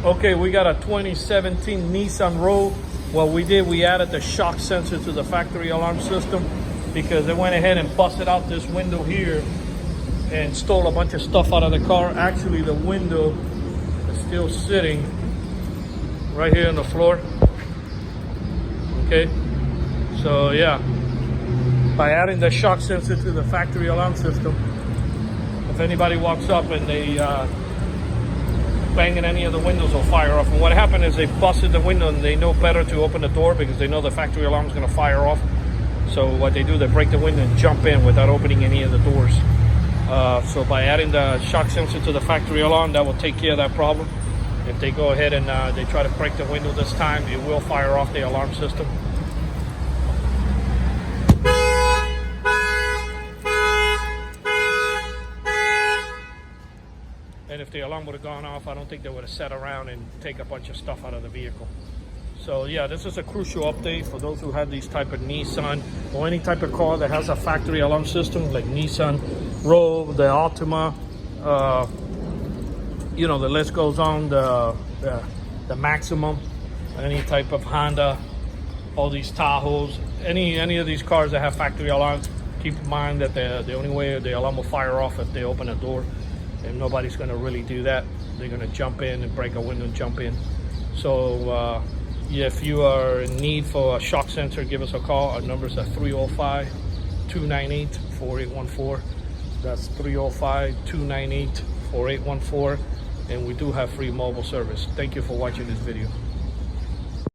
Okay, we got a 2017 Nissan Rogue. What we did, we added the shock sensor to the factory alarm system because they went ahead and busted out this window here and stole a bunch of stuff out of the car. Actually, the window is still sitting right here on the floor. Okay, so yeah, by adding the shock sensor to the factory alarm system, if anybody walks up and they banging any of the windows will fire off. And what happened is they busted the window and they know better to open the door because they know the factory alarm is going to fire off. So what they do, they break the window and jump in without opening any of the doors. So by adding the shock sensor to the factory alarm, that will take care of that problem. If they go ahead and they try to break the window this time, it will fire off the alarm system. And if the alarm would have gone off, I don't think they would have sat around and take a bunch of stuff out of the vehicle. So yeah, this is a crucial update for those who have these type of Nissan or any type of car that has a factory alarm system like Nissan Rogue, the Altima, you know, the list goes on, the Maximum, any type of Honda, all these Tahoes, any of these cars that have factory alarms. Keep in mind that the only way the alarm will fire off if they open a door. And nobody's going to really do that. They're going to jump in and break a window and jump in. So yeah, if you are in need for a shock sensor, give us a call. Our numbers are 305-298-4814. That's 305-298-4814. And we do have free mobile service. Thank you for watching this video.